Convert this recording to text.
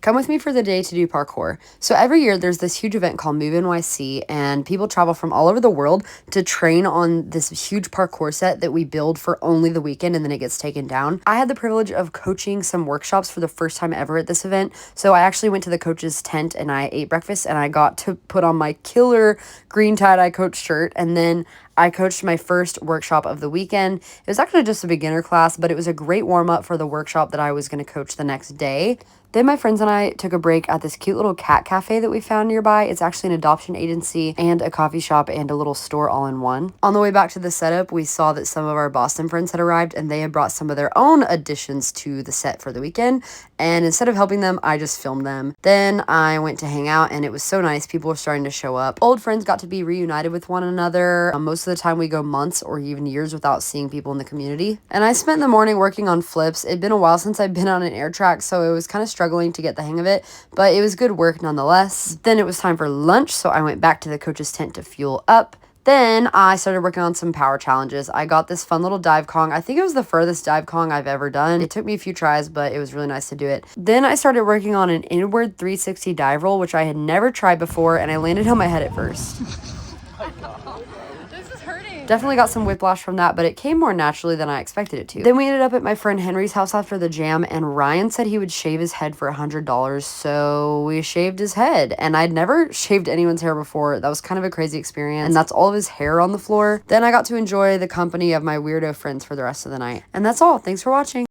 Come with me for the day to do parkour. So every year there's this huge event called Move NYC, and people travel from all over the world to train on this huge parkour set that we build for only the weekend, and then it gets taken down. I had the privilege of coaching some workshops for the first time ever at this event. So I actually went to the coach's tent and I ate breakfast, and I got to put on my killer green tie-dye coach shirt, and then I coached my first workshop of the weekend. It was actually just a beginner class, but it was a great warm-up for the workshop that I was going to coach the next day. Then my friends and I took a break at this cute little cat cafe that we found nearby. It's actually an adoption agency and a coffee shop and a little store all in one. On the way back to the setup, we saw that some of our Boston friends had arrived, and they had brought some of their own additions to the set for the weekend. And instead of helping them, I just filmed them. Then I went to hang out, and it was so nice. People were starting to show up. Old friends got to be reunited with one another. Most of the time we go months or even years without seeing people in the community. And I spent the morning working on flips. It'd been a while since I'd been on an air track, so it was kind of struggling to get the hang of it, but it was good work nonetheless. Then it was time for lunch, so I went back to the coach's tent to fuel up. Then I started working on some power challenges. I got this fun little dive Kong. I think it was the furthest dive Kong I've ever done. It took me a few tries, but it was really nice to do it. Then I started working on an inward 360 dive roll, which I had never tried before, and I landed on my head at first. Definitely got some whiplash from that, but it came more naturally than I expected it to. Then we ended up at my friend Henry's house after the jam, and Ryan said he would shave his head for $100, so we shaved his head. And I'd never shaved anyone's hair before. That was kind of a crazy experience, and that's all of his hair on the floor. Then I got to enjoy the company of my weirdo friends for the rest of the night. And that's all. Thanks for watching.